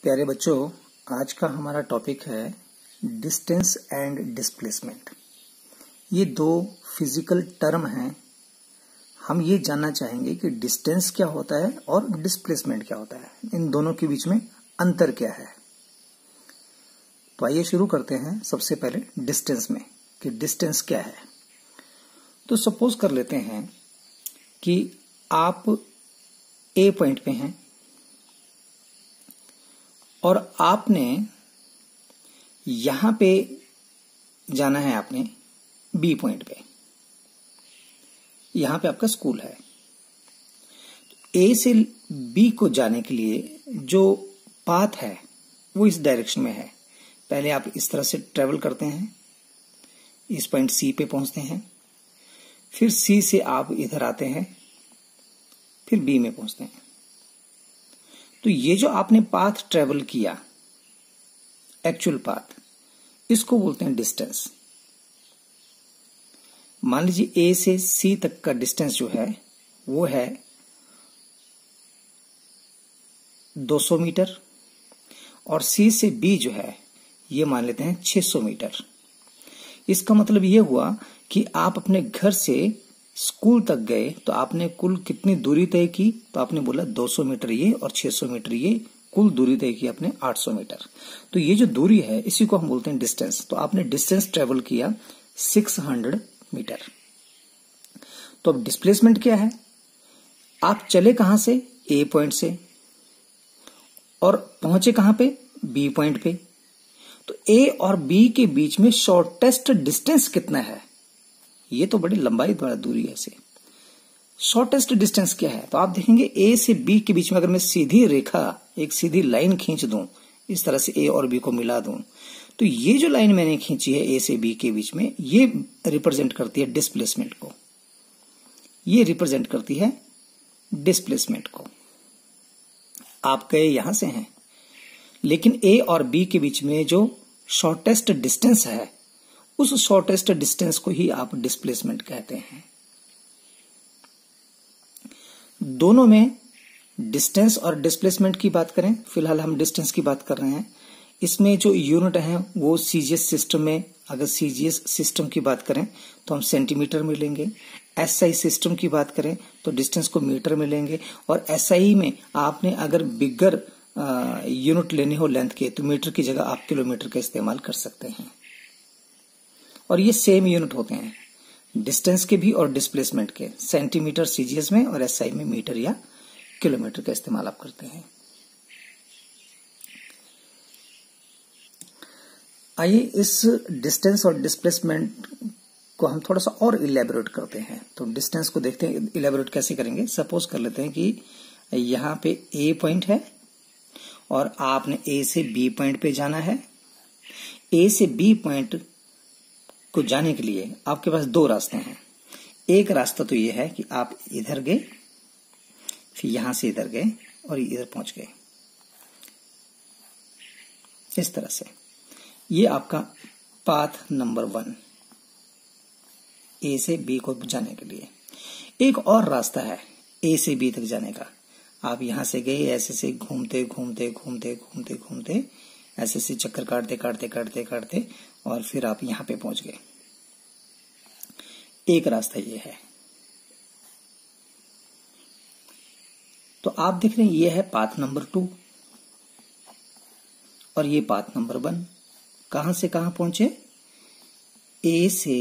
प्यारे बच्चों, आज का हमारा टॉपिक है डिस्टेंस एंड डिस्प्लेसमेंट। ये दो फिजिकल टर्म हैं। हम ये जानना चाहेंगे कि डिस्टेंस क्या होता है और डिस्प्लेसमेंट क्या होता है, इन दोनों के बीच में अंतर क्या है। तो आइए शुरू करते हैं सबसे पहले डिस्टेंस में कि डिस्टेंस क्या है। तो सपोज कर लेते हैं कि आप ए पॉइंट पे हैं और आपने यहां पे जाना है, आपने बी पॉइंट पे, यहां पे आपका स्कूल है। ए से बी को जाने के लिए जो पाथ है वो इस डायरेक्शन में है। पहले आप इस तरह से ट्रेवल करते हैं, इस पॉइंट सी पे पहुंचते हैं, फिर सी से आप इधर आते हैं, फिर बी में पहुंचते हैं। तो ये जो आपने पाथ ट्रेवल किया, एक्चुअल पाथ, इसको बोलते हैं डिस्टेंस। मान लीजिए ए से सी तक का डिस्टेंस जो है वो है 200 मीटर और सी से बी जो है ये मान लेते हैं 600 मीटर। इसका मतलब ये हुआ कि आप अपने घर से स्कूल तक गए तो आपने कुल कितनी दूरी तय की, तो आपने बोला 200 मीटर ये और 600 मीटर ये, कुल दूरी तय की आपने 800 मीटर। तो ये जो दूरी है इसी को हम बोलते हैं डिस्टेंस। तो आपने डिस्टेंस ट्रेवल किया 600 मीटर। तो अब डिस्प्लेसमेंट क्या है, आप चले कहां से, ए पॉइंट से, और पहुंचे कहां पे, बी पॉइंट पे। तो ए और बी के बीच में शॉर्टेस्ट डिस्टेंस कितना है, ये तो बड़ी लंबाई द्वारा दूरी है से। शॉर्टेस्ट डिस्टेंस क्या है, तो आप देखेंगे ए से बी के बीच में अगर मैं सीधी रेखा, एक सीधी लाइन खींच दूं, इस तरह से ए और बी को मिला दूं, तो ये जो लाइन मैंने खींची है ए से बी के बीच में, ये रिप्रेजेंट करती है डिस्प्लेसमेंट को। ये रिप्रेजेंट करती है डिस्प्लेसमेंट को। आप गए यहां से हैं, लेकिन ए और बी के बीच में जो शॉर्टेस्ट डिस्टेंस है, उस शॉर्टेस्ट डिस्टेंस को ही आप डिस्प्लेसमेंट कहते हैं। दोनों में डिस्टेंस और डिस्प्लेसमेंट की बात करें, फिलहाल हम डिस्टेंस की बात कर रहे हैं। इसमें जो यूनिट है वो सीजीएस सिस्टम में, अगर सीजीएस सिस्टम की बात करें तो हम सेंटीमीटर में लेंगे। एसआई सिस्टम की बात करें तो डिस्टेंस को मीटर में लेंगे। और एसआई में आपने अगर बिगर यूनिट लेने हो लेंथ के, तो मीटर की जगह आप किलोमीटर का इस्तेमाल कर सकते हैं। और ये सेम यूनिट होते हैं डिस्टेंस के भी और डिस्प्लेसमेंट के। सेंटीमीटर सीजीएस में और एसआई में मीटर या किलोमीटर का इस्तेमाल आप करते हैं। आइए इस डिस्टेंस और डिस्प्लेसमेंट को हम थोड़ा सा और इलेबोरेट करते हैं। तो डिस्टेंस को देखते हैं इलेबोरेट कैसे करेंगे। सपोज कर लेते हैं कि यहां पे ए पॉइंट है और आपने ए से बी पॉइंट पे जाना है। ए से बी पॉइंट को जाने के लिए आपके पास दो रास्ते हैं। एक रास्ता तो ये है कि आप इधर गए, फिर यहां से इधर गए और इधर पहुंच गए, इस तरह से। ये आपका पाथ नंबर 1, ए से बी को जाने के लिए। एक और रास्ता है ए से बी तक जाने का। आप यहां से गए, ऐसे से घूमते घूमते घूमते घूमते घूमते, ऐसे से चक्कर काटते काटते काटते काटते और फिर आप यहां पे पहुंच गए। एक रास्ता ये है। तो आप देख रहे हैं ये है पाथ नंबर 2 और ये पाथ नंबर 1। कहां से कहां पहुंचे, ए से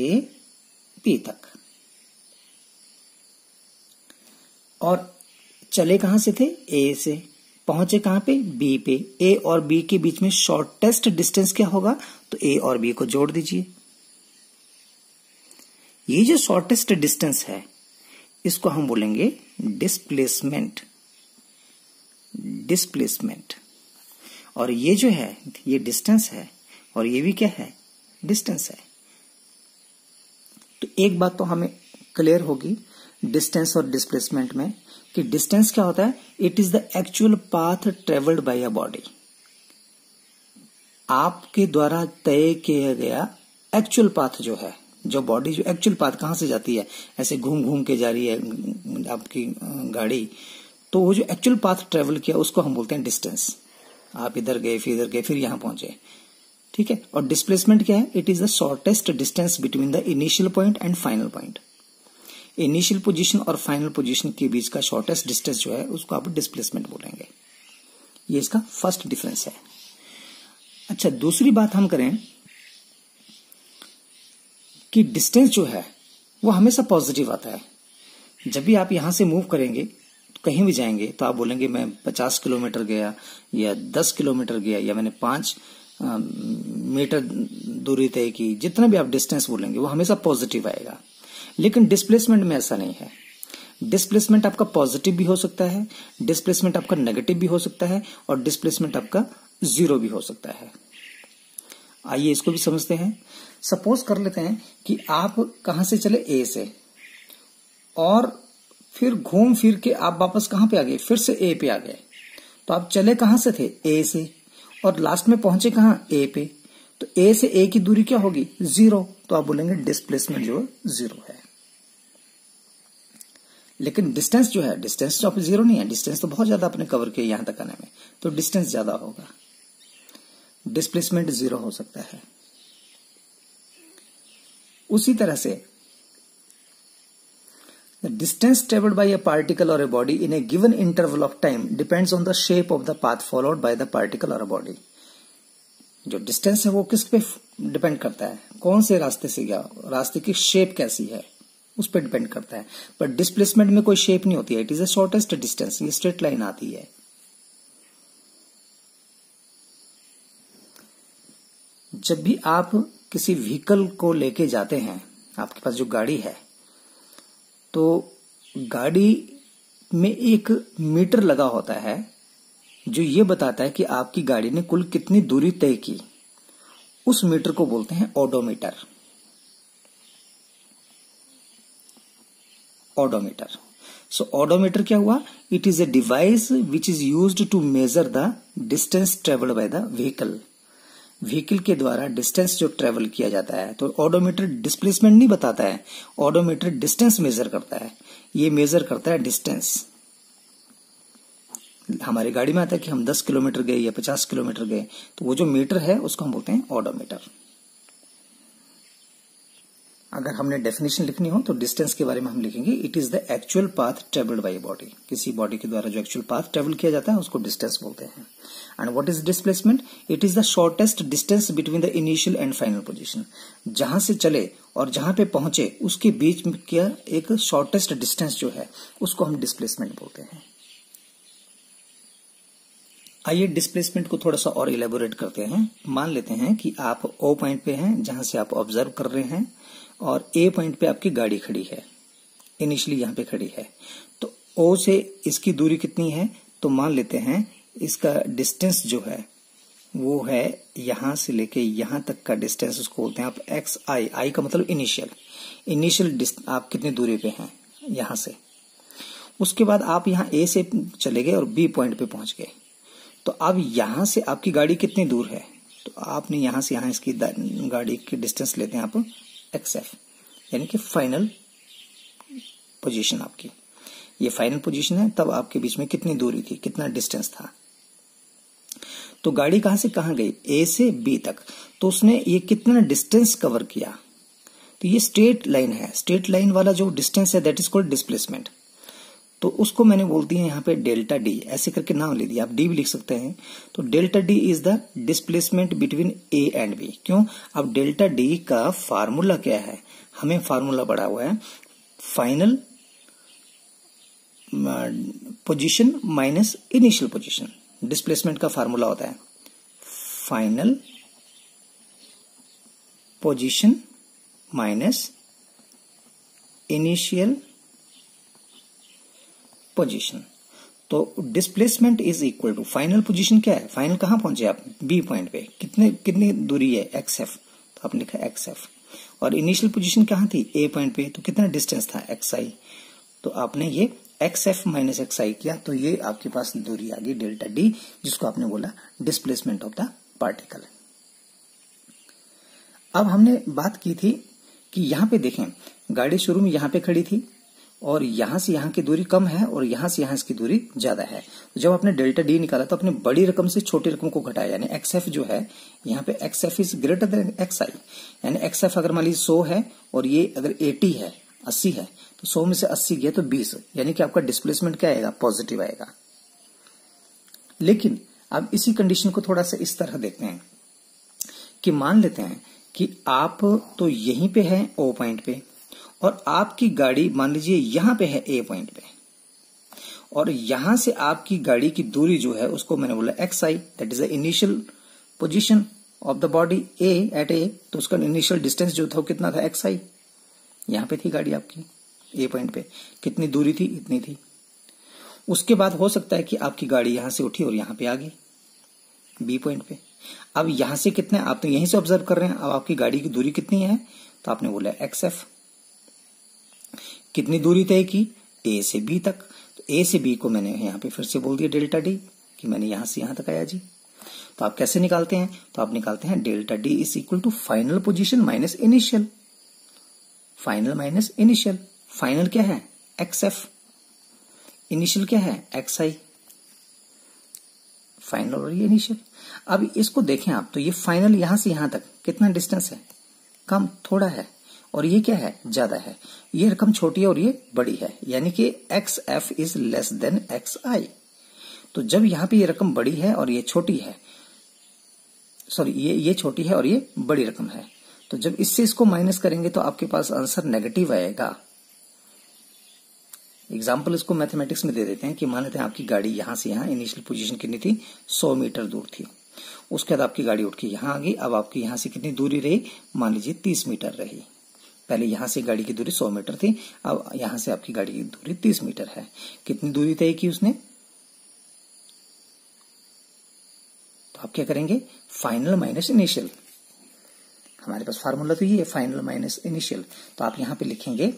बी तक। और चले कहां से थे, ए से, पहुंचे कहां पे, बी पे। ए और बी के बीच में शॉर्टेस्ट डिस्टेंस क्या होगा, तो ए और बी को जोड़ दीजिए। ये जो शॉर्टेस्ट डिस्टेंस है इसको हम बोलेंगे डिस्प्लेसमेंट। डिस्प्लेसमेंट। और ये जो है ये डिस्टेंस है और ये भी क्या है, डिस्टेंस है। तो एक बात तो हमें क्लियर होगी डिस्टेंस और डिस्प्लेसमेंट में कि डिस्टेंस क्या होता है, it is the actual path travelled by a body. आपके द्वारा तय किया गया एक्चुअल पाथ जो है, जो बॉडी जो एक्चुअल पाथ कहां से जाती है, ऐसे घूम घूम के जा रही है आपकी गाड़ी, तो वो जो एक्चुअल पाथ ट्रेवल किया उसको हम बोलते हैं डिस्टेंस। आप इधर गए, फिर इधर गए, फिर यहां पहुंचे, ठीक है। और डिस्प्लेसमेंट क्या है? It is the shortest distance between the initial point and final point. Initial position और फाइनल पोजीशन के बीच का शॉर्टेस्ट डिस्टेंस जो है उसको आप डिस्प्लेसमेंट बोलेंगे। ये इसका फर्स्ट डिफरेंस है। अच्छा, दूसरी बात हम करें कि डिस्टेंस जो है वो हमेशा पॉजिटिव आता है। जब भी आप यहां से मूव करेंगे, कहीं भी जाएंगे, तो आप बोलेंगे मैं 50 किलोमीटर गया या 10 किलोमीटर गया या मैंने 5 मीटर दूरी तय की, जितना भी आप डिस्टेंस बोलेंगे वो हमेशा पॉजिटिव आएगा। लेकिन डिस्प्लेसमेंट में ऐसा नहीं है। डिस्प्लेसमेंट आपका पॉजिटिव भी हो सकता है, डिस्प्लेसमेंट आपका नेगेटिव भी हो सकता है, और डिस्प्लेसमेंट आपका 0 भी हो सकता है। आइए इसको भी समझते हैं। सपोज कर लेते हैं कि आप कहां से चले? ए से, और फिर घूम फिर के आप वापस कहां पे आ गए? फिर से ए पे आ गए। तो आप चले कहां से थे? ए से, और लास्ट में पहुंचे कहां? ए पे। तो ए से ए की दूरी क्या होगी? 0। तो आप बोलेंगे डिस्प्लेसमेंट जो 0 है। लेकिन डिस्टेंस जो है, डिस्टेंस तो आप 0 नहीं है, डिस्टेंस तो बहुत ज्यादा आपने कवर किया यहां तक आने में, तो डिस्टेंस ज्यादा होगा, डिस्प्लेसमेंट 0 हो सकता है। उसी तरह से the distance traveled by a particle or a body in a given interval of time depends on the shape of the path followed by the particle or a body। जो distance है वो किस पे डिपेंड करता है? कौन से रास्ते से गया, रास्ते की शेप कैसी है, उस पर डिपेंड करता है। पर डिस्प्लेसमेंट में कोई शेप नहीं होती है, it is a shortest distance, ये स्ट्रेट लाइन आती है। जब भी आप किसी व्हीकल को लेके जाते हैं, आपके पास जो गाड़ी है, तो गाड़ी में एक मीटर लगा होता है जो ये बताता है कि आपकी गाड़ी ने कुल कितनी दूरी तय की। उस मीटर को बोलते हैं ओडोमीटर। ओडोमीटर। सो ओडोमीटर क्या हुआ? It is a device which is used to measure the distance travelled by the vehicle. Vehicle के द्वारा डिस्टेंस जो ट्रेवल किया जाता है, तो ओडोमीटर डिस्प्लेसमेंट नहीं बताता है, ओडोमीटर डिस्टेंस मेजर करता है। ये मेजर करता है डिस्टेंस। हमारी गाड़ी में आता है कि हम 10 किलोमीटर गए या 50 किलोमीटर गए, तो वो जो मीटर है उसको हम बोलते हैं ओडोमीटर। अगर हमने डेफिनेशन लिखनी हो तो डिस्टेंस के बारे में हम लिखेंगे it is the actual path travelled by body. किसी बॉडी के द्वारा जो एक्चुअल पाथ ट्रेवल किया जाता है उसको डिस्टेंस बोलते हैं। And what is displacement? It is the shortest distance between the initial and final position. जहां से चले और जहां पे पहुंचे उसके बीच में क्या एक शॉर्टेस्ट डिस्टेंस जो है उसको हम डिस्प्लेसमेंट बोलते हैं। आइए डिस्प्लेसमेंट को थोड़ा सा और इलेबोरेट करते हैं। मान लेते हैं कि आप ओ पॉइंट पे हैं जहां से आप ऑब्जर्व कर रहे हैं, और ए पॉइंट पे आपकी गाड़ी खड़ी है, इनिशियली यहां पे खड़ी है। तो ओ से इसकी दूरी कितनी है? तो मान लेते हैं इसका डिस्टेंस जो है वो है यहां से लेके यहां तक का डिस्टेंस, उसको बोलते हैं आप एक्स आई। आई का मतलब इनिशियल आप कितनी दूरी पे हैं यहां से। उसके बाद आप यहां ए से चले गए और बी पॉइंट पे पहुंच गए। तो अब यहां से आपकी गाड़ी कितनी दूर है? तो आपने यहां से यहां इसकी गाड़ी की डिस्टेंस लेते हैं आप XF, यानी कि फाइनल पोजीशन आपकी। ये फाइनल पोजीशन है, तब आपके बीच में कितनी दूरी थी, कितना डिस्टेंस था। तो गाड़ी कहां से कहां गई? A से B तक। तो उसने ये कितना डिस्टेंस कवर किया? तो ये स्ट्रेट लाइन है, स्ट्रेट लाइन वाला जो डिस्टेंस है दैट इज कॉल्ड डिस्प्लेसमेंट। तो उसको मैंने बोल दिया यहाँ पे डेल्टा डी, ऐसे करके नाम ले दिया, आप डी भी लिख सकते हैं। तो delta D is the displacement between A and B. क्यों? अब डेल्टा डी का फार्मूला क्या है? हमें फार्मूला पड़ा हुआ है final position minus initial position. Displacement का फार्मूला होता है final position minus initial position. तो displacement is equal to final position क्या है? फाइनल कहां पहुंचे आप? बी पॉइंट पे। कितनी दूरी है? XF। तो आपने लिखा XF। और इनिशियल पोजीशन कहां थी? ए पॉइंट पे। तो कितना डिस्टेंस था? XI। तो आपने ये XF माइनस XI किया, तो ये आपके पास दूरी आ गई डेल्टा डी, जिसको आपने बोला डिस्प्लेसमेंट ऑफ द पार्टिकल। अब हमने बात की थी कि यहां पे देखें, गाड़ी शुरू में यहां पे खड़ी थी और यहां से यहां की दूरी कम है और यहां से यहां इसकी दूरी ज्यादा है। तो जब आपने डेल्टा डी निकाला तो अपने बड़ी रकम से छोटी रकम को घटाया, यानी एक्स एफ जो है यहाँ पे x f is greater than x i, यानी एक्स एफ अगर मान लीजिए 100 है और ये अगर 80 है 80 है तो 100 में से 80 गया तो 20, यानी कि आपका डिस्प्लेसमेंट क्या आएगा, पॉजिटिव आएगा। लेकिन अब इसी कंडीशन को थोड़ा सा इस तरह देखते हैं कि मान लेते हैं कि आप तो यहीं पे है ओ पॉइंट पे और आपकी गाड़ी मान लीजिए यहां पे है ए पॉइंट पे, और यहां से आपकी गाड़ी की दूरी जो है उसको मैंने बोला x i, that is the initial position of the body A at A, तो उसका इनिशियल डिस्टेंस जो था वो कितना था, एक्स आई। यहां पे थी गाड़ी आपकी ए पॉइंट पे, कितनी दूरी थी, इतनी थी। उसके बाद हो सकता है कि आपकी गाड़ी यहां से उठी और यहां पे आ गई बी पॉइंट पे। अब यहां से कितने, आप तो यहीं से ऑब्जर्व कर रहे हैं, अब आपकी गाड़ी की दूरी कितनी है, तो आपने बोला एक्स एफ। कितनी दूरी तय की, ए से बी तक, तो ए से बी को मैंने यहां पे फिर से बोल दिया डेल्टा डी, कि मैंने यहां से यहां तक आया जी। तो आप कैसे निकालते हैं, तो आप निकालते हैं delta D is equal to final position minus initial, final minus initial. Final क्या है, एक्स एफ, इनिशियल क्या है, एक्स आई, फाइनल और ये इनिशियल। अब इसको देखें आप, तो ये फाइनल यहां से यहां तक कितना डिस्टेंस है, कम थोड़ा है, और ये क्या है, ज्यादा है। ये रकम छोटी है और ये बड़ी है, यानी कि x f is less than x i. तो जब यहां पे ये रकम बड़ी है और ये छोटी है, सॉरी ये छोटी है और ये बड़ी रकम है, तो जब इससे इसको माइनस करेंगे तो आपके पास आंसर नेगेटिव आएगा। एग्जाम्पल इसको मैथमेटिक्स में दे देते हैं कि मान लेते हैं आपकी गाड़ी यहां से यहां इनिशियल पोजीशन कितनी थी, 100 मीटर दूर थी। उसके बाद आपकी गाड़ी उठ के यहां आ गई। अब आपकी यहां से कितनी दूरी रही, मान लीजिए 30 मीटर रही। पहले यहां से गाड़ी की दूरी 100 मीटर थी, अब यहां से आपकी गाड़ी की दूरी 30 मीटर है। कितनी दूरी तय की उसने, तो आप क्या करेंगे, फाइनल माइनस इनिशियल। हमारे पास फार्मूला तो ये है, फाइनल माइनस इनिशियल। तो आप यहां पे लिखेंगे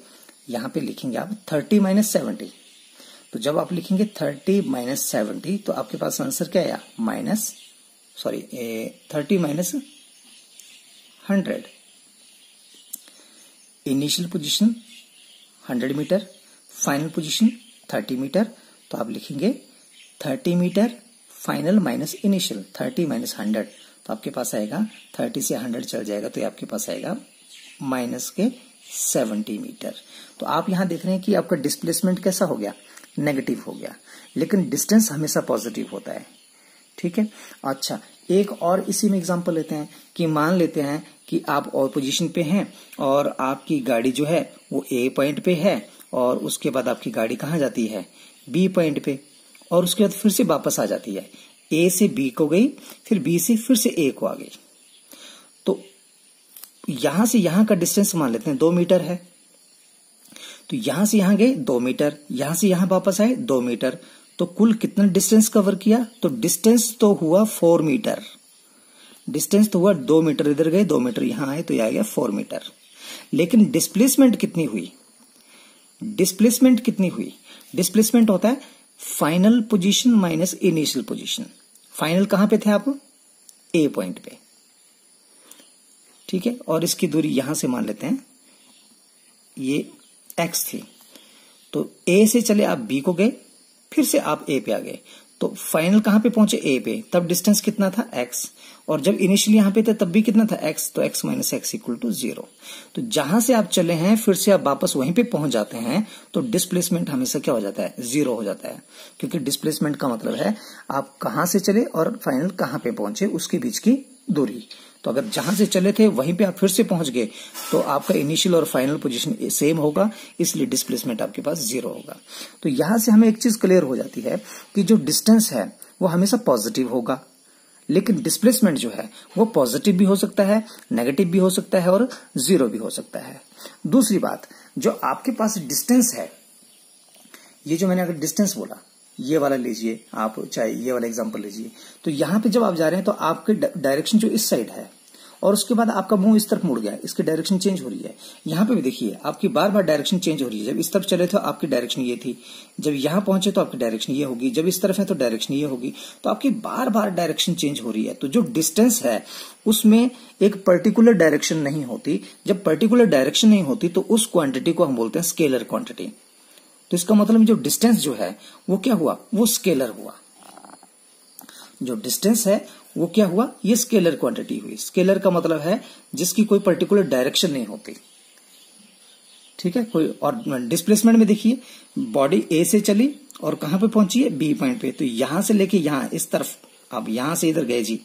आप 30 माइनस 70। तो जब आप लिखेंगे 30 माइनस 70 तो आपके पास आंसर क्या आया, 30 minus 100। Initial position 100 metre, final position 30 metre, तो आप लिखेंगे 30 metre final minus initial, 30 minus 100, तो आपके पास आएगा 30 से 100 चल जाएगा तो ये आपके पास आएगा माइनस के 70 मीटर। तो आप यहां देख रहे हैं कि आपका डिस्प्लेसमेंट कैसा हो गया, नेगेटिव हो गया, लेकिन डिस्टेंस हमेशा पॉजिटिव होता है। ठीक है। अच्छा, एक और इसी में एग्जांपल लेते हैं कि मान लेते हैं कि आप और पोजीशन पे हैं और आपकी गाड़ी जो है वो ए पॉइंट पे है, और उसके बाद आपकी गाड़ी कहां जाती है, बी पॉइंट पे, और उसके बाद फिर से वापस आ जाती है, ए से बी को गई, फिर बी से फिर से ए को आ गई। तो यहां से यहां का डिस्टेंस मान लेते हैं 2 मीटर है। तो यहां से यहां गए 2 मीटर, यहां से यहां वापस आए 2 मीटर, तो कुल कितना डिस्टेंस कवर किया, तो डिस्टेंस तो हुआ 4 मीटर। डिस्टेंस तो हुआ 2 मीटर, इधर गए 2 मीटर, यहां आए तो यह आ गया 4 मीटर। लेकिन डिस्प्लेसमेंट कितनी हुई, डिस्प्लेसमेंट होता है final position minus initial position. Final कहां पे थे आप, ए पॉइंट पे। ठीक है, और इसकी दूरी यहां से मान लेते हैं ये एक्स थी, तो ए से चले आप बी को गए, फिर से आप ए पे आ गए, तो फाइनल कहां पे पहुंचे, ए पे, तब डिस्टेंस कितना था, एक्स, और जब इनिशियली यहां पे थे तब भी कितना था, एक्स, तो x minus x equal to 0। तो जहां से आप चले हैं फिर से आप वापस वहीं पे पहुंच जाते हैं, तो डिस्प्लेसमेंट हमेशा क्या हो जाता है, 0 हो जाता है, क्योंकि डिस्प्लेसमेंट का मतलब है आप कहां से चले और फाइनल कहां पे पहुंचे उसके बीच की दूरी। तो अगर जहां से चले थे वहीं पे आप फिर से पहुंच गए तो आपका इनिशियल और फाइनल पोजीशन सेम होगा, इसलिए डिस्प्लेसमेंट आपके पास 0 होगा। तो यहां से हमें एक चीज क्लियर हो जाती है कि जो डिस्टेंस है वो हमेशा पॉजिटिव होगा, लेकिन डिस्प्लेसमेंट जो है वो पॉजिटिव भी हो सकता है, नेगेटिव भी हो सकता है और 0 भी हो सकता है। दूसरी बात, जो आपके पास डिस्टेंस है, ये जो मैंने अगर डिस्टेंस बोला, ये वाला लीजिए आप, चाहे ये वाला एग्जांपल लीजिए, तो यहां पे जब आप जा रहे हैं तो आपके डायरेक्शन जो इस साइड है और उसके बाद आपका मुंह इस तरफ मुड़ गया, इसकी डायरेक्शन चेंज हो रही है। यहां पे भी देखिए आपकी बार बार डायरेक्शन चेंज हो रही है। जब इस तरफ चले थे आपकी डायरेक्शन ये थी, जब यहां पहुंचे तो आपकी डायरेक्शन ये होगी, जब इस तरफ है तो डायरेक्शन ये होगी, तो आपकी बार बार डायरेक्शन चेंज हो रही है। तो जो डिस्टेंस है उसमें एक पर्टिकुलर डायरेक्शन नहीं होती। जब पर्टिकुलर डायरेक्शन नहीं होती तो उस क्वांटिटी को हम बोलते हैं स्केलर क्वांटिटी। तो इसका मतलब जो डिस्टेंस जो है वो क्या हुआ, वो स्केलर हुआ। जो डिस्टेंस है वो क्या हुआ, ये स्केलर क्वांटिटी हुई। स्केलर का मतलब है जिसकी कोई पर्टिकुलर डायरेक्शन नहीं होती, ठीक है। कोई और डिस्प्लेसमेंट में देखिए बॉडी ए से चली और कहां पे पहुंची है, बी पॉइंट पे। तो यहां से लेके यहां इस तरफ, अब यहां से इधर गए जी,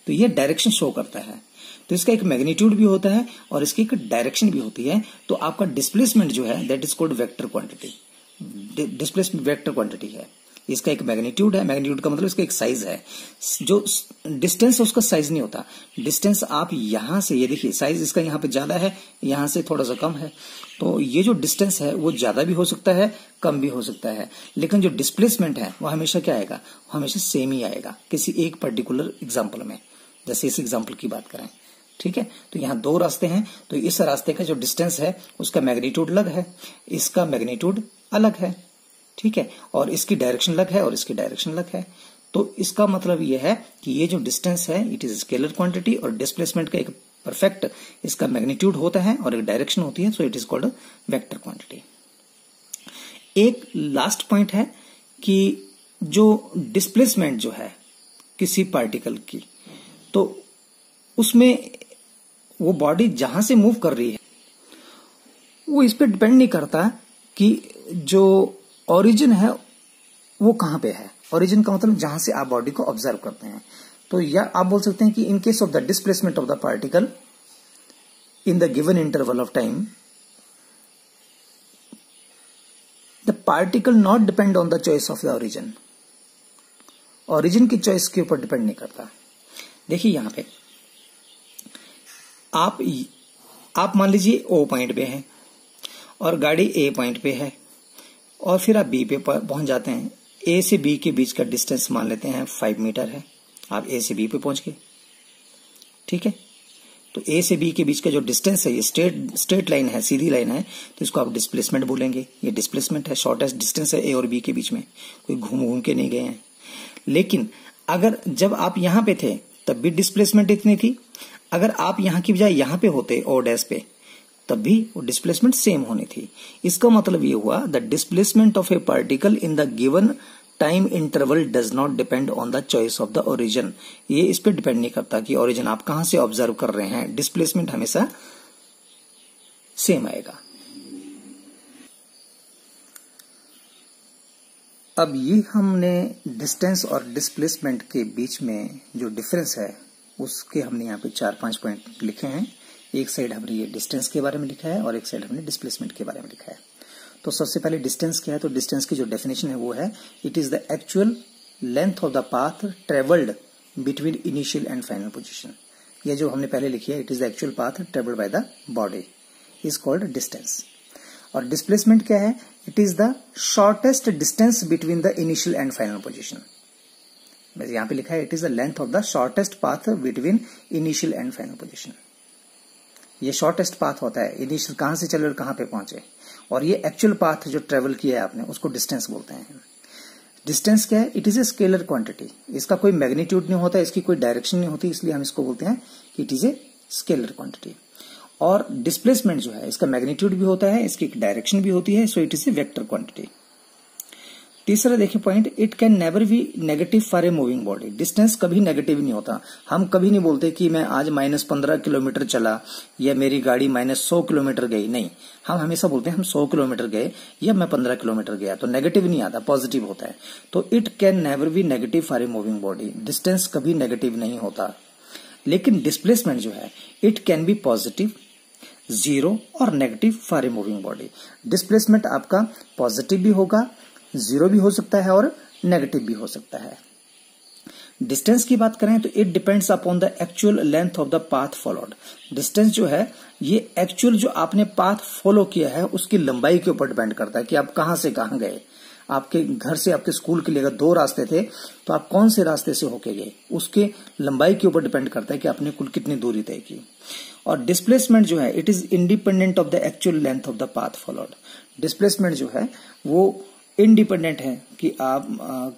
तो ये डायरेक्शन शो करता है। तो इसका एक मैग्नीट्यूड भी होता है और इसकी एक डायरेक्शन भी होती है। तो आपका डिस्प्लेसमेंट जो है that is called vector quantity. Displacement vector quantity है। इसका एक मैग्नीट्यूड है, मैग्नीट्यूड का मतलब इसका एक साइज है। जो डिस्टेंस है उसका साइज नहीं होता। डिस्टेंस आप यहां से, ये देखिए साइज इसका यहाँ पे ज्यादा है, यहां से थोड़ा सा कम है। तो ये जो डिस्टेंस है वो ज्यादा भी हो सकता है, कम भी हो सकता है, लेकिन जो डिस्प्लेसमेंट है वो हमेशा क्या आएगा, हमेशा सेम ही आएगा किसी एक पर्टिकुलर एग्जाम्पल में। जैसे इस एग्जाम्पल की बात करें, ठीक है। तो यहाँ दो रास्ते हैं, तो इस रास्ते का जो डिस्टेंस है उसका मैग्नीट्यूड अलग है, इसका मैग्नीट्यूड अलग है, ठीक है, और इसकी डायरेक्शन अलग है और इसकी डायरेक्शन अलग है। तो इसका मतलब यह है कि ये जो डिस्टेंस है इट इज स्केलर क्वांटिटी और डिस्प्लेसमेंट का एक परफेक्ट इसका मैग्नीट्यूड होता है और एक डायरेक्शन होती है, so it is called vector quantity. एक लास्ट पॉइंट है कि जो डिस्प्लेसमेंट जो है किसी पार्टिकल की, तो उसमें वो बॉडी जहां से मूव कर रही है वो इस पे डिपेंड नहीं करता कि जो ओरिजिन है वो कहां पे है। ओरिजिन का मतलब जहां से आप बॉडी को ऑब्जर्व करते हैं। तो या आप बोल सकते हैं कि in case of the displacement of the particle in the given interval of time, the particle not depend on the choice of the origin. Origin की चॉइस के ऊपर डिपेंड नहीं करता। देखिए यहां पे आप मान लीजिए ओ पॉइंट पे है और गाड़ी ए पॉइंट पे है और फिर आप बी पे पहुंच जाते हैं। ए से बी के बीच का डिस्टेंस मान लेते हैं 5 मीटर है। आप ए से बी पे पहुंच गए, ठीक है। तो ए से बी के बीच का जो डिस्टेंस है ये स्ट्रेट लाइन है, सीधी लाइन है, तो इसको आप डिस्प्लेसमेंट बोलेंगे। ये डिस्प्लेसमेंट है, शॉर्टेस्ट डिस्टेंस है ए और बी के बीच में, कोई घूम के नहीं गए हैं। लेकिन अगर जब आप यहां पे थे तब भी डिस्प्लेसमेंट इतनी थी। अगर आप यहां की बजाय यहां पे होते ओ डैश पे तब भी वो डिस्प्लेसमेंट सेम होनी थी। इसका मतलब ये हुआ the displacement of A particle in the given time interval does not depend on the choice of the origin. ये इस पे डिपेंड नहीं करता कि ओरिजिन आप कहां से ऑब्जर्व कर रहे हैं, डिस्प्लेसमेंट हमेशा सेम आएगा। अब ये हमने डिस्टेंस और डिस्प्लेसमेंट के बीच में जो डिफरेंस है उसके हमने यहाँ पे 4-5 पॉइंट लिखे हैं। एक साइड हमने ये डिस्टेंस के बारे में लिखा है और एक साइड हमने डिस्प्लेसमेंट के बारे में लिखा है। तो सबसे पहले डिस्टेंस क्या है, तो डिस्टेंस की जो डेफिनेशन है वो है it is the actual length of the path travelled between initial and final position. ये जो हमने पहले लिखी है it is the actual path travelled by the body is called distance. और डिस्प्लेसमेंट क्या है, it is the shortest distance between the initial and final position. यहां पे लिखा है it is the length of the shortest path between initial and final position. ये shortest path होता है, इनिशियल कहां से चले और कहां पे पहुंचे, और ये एक्चुअल पाथ जो ट्रेवल किया है आपने उसको डिस्टेंस बोलते हैं। डिस्टेंस क्या है, it is a scalar quantity. इसका कोई मैग्नीट्यूड नहीं होता, इसकी कोई डायरेक्शन नहीं होती, इसलिए हम इसको बोलते हैं कि it is a scalar quantity. और डिस्प्लेसमेंट जो है इसका मैग्नीट्यूड भी होता है, इसकी डायरेक्शन भी होती है, so it is A vector quantity. तीसरा देखिए point, it can never be negative for a moving body. Distance कभी नेगेटिव नहीं होता। हम कभी नहीं बोलते कि मैं आज -15 किलोमीटर चला या मेरी गाड़ी -100 किलोमीटर गई, नहीं, हम हमेशा बोलते हैं हम 100 किलोमीटर गए या मैं 15 किलोमीटर गया। तो नेगेटिव नहीं आता, पॉजिटिव होता है। तो it can never be negative for a moving body. Distance कभी नेगेटिव नहीं होता। लेकिन डिस्प्लेसमेंट जो है it can be positive, zero और negative for a moving body. Displacement आपका पॉजिटिव भी होगा, जीरो भी हो सकता है और नेगेटिव भी हो सकता है। डिस्टेंस की बात करें तो it depends upon the actual length of the path followed. Distance जो है ये एक्चुअल जो आपने पाथ फॉलो किया है उसकी लंबाई के ऊपर डिपेंड करता है कि आप कहां से कहां गए। आपके घर से आपके स्कूल के लिए अगर 2 रास्ते थे तो आप कौन से रास्ते से होके गए, उसके लंबाई के ऊपर डिपेंड करता है कि आपने कुल कितनी दूरी तय की। और डिस्प्लेसमेंट जो है it is independent of the actual length of the path followed. Displacement जो है वो इंडिपेंडेंट है कि आप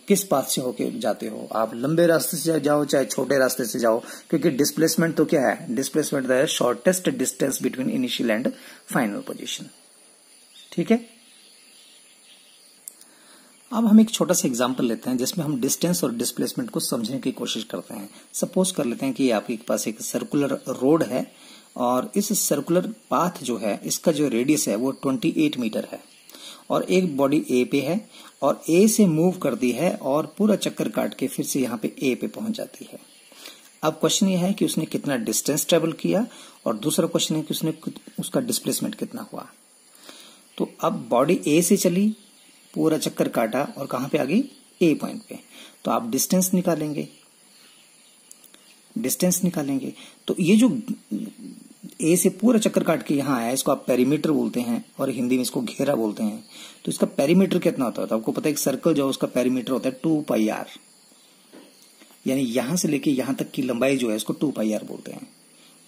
किस पाथ से होके जाते हो, आप लंबे रास्ते से जाओ चाहे छोटे रास्ते से जाओ, क्योंकि डिस्प्लेसमेंट तो क्या है, displacement the shortest distance between initial and final position. ठीक है। अब हम एक छोटा सा एग्जांपल लेते हैं जिसमें हम डिस्टेंस और डिस्प्लेसमेंट को समझने की कोशिश करते हैं। सपोज कर लेते हैं कि आपके पास एक सर्कुलर रोड है और इस सर्कुलर पाथ जो है इसका जो रेडियस है वो 28 मीटर है और एक बॉडी ए पे है और ए से मूव कर दी है और पूरा चक्कर काट के फिर से यहाँ पे ए पे पहुंच जाती है। अब क्वेश्चन ये है कि उसने कितना डिस्टेंस ट्रेवल किया और दूसरा क्वेश्चन है कि उसने उसका डिस्प्लेसमेंट कितना हुआ। तो अब बॉडी ए से चली, पूरा चक्कर काटा और कहां पे आ गई, ए पॉइंट पे। तो आप डिस्टेंस निकालेंगे। तो ये जो ए से पूरा चक्कर काट के यहां आया इसको आप पेरीमीटर बोलते हैं और हिंदी में इसको घेरा बोलते हैं। तो इसका पेरीमीटर कितना होता है? तो आपको पता है एक सर्कल जो उसका पेरीमीटर होता है 2πr, यानी यहां से लेके यहां तक की लंबाई जो है इसको 2πr बोलते हैं।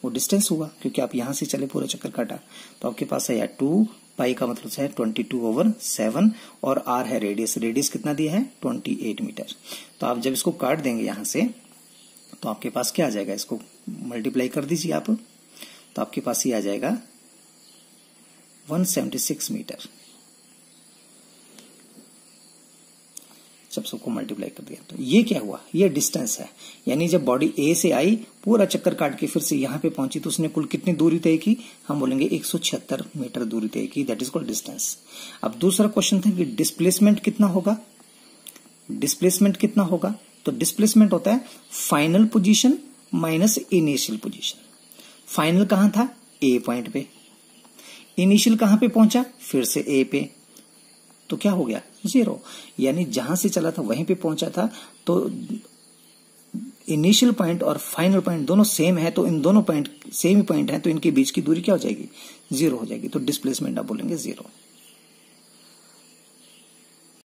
वो डिस्टेंस हुआ क्योंकि आप यहां से चले, पूरा चक्कर काटा। तो आपके पास है 2 पाई का मतलब है 22/7 और r है रेडियस कितना दिया है 28 मीटर। तो आप जब इसको काट देंगे यहां से तो आपके पास क्या आ जाएगा, इसको मल्टीप्लाई कर दीजिए आप, तो आपके पास ये आ जाएगा 176 मीटर। जब सबको मल्टीप्लाई कर दिया तो ये क्या हुआ, ये डिस्टेंस है। यानी जब बॉडी ए से आई, पूरा चक्कर काट के फिर से यहां पे पहुंची तो उसने कुल कितनी दूरी तय की, हम बोलेंगे 176 मीटर दूरी तय की, दैट इज कॉल्ड डिस्टेंस। अब दूसरा क्वेश्चन था कि डिस्प्लेसमेंट कितना होगा। तो डिस्प्लेसमेंट होता है final position minus initial position. Final कहां था, ए पॉइंट पे। इनिशियल कहां पे पहुंचा, फिर से ए पे। तो क्या हो गया, 0। यानी जहां से चला था वहीं पे पहुंचा था। तो इनिशियल पॉइंट और फाइनल पॉइंट दोनों सेम है, तो इन दोनों पॉइंट सेम ही पॉइंट है, तो इनके बीच की दूरी क्या हो जाएगी, 0 हो जाएगी। तो डिस्प्लेसमेंट आप बोलेंगे 0।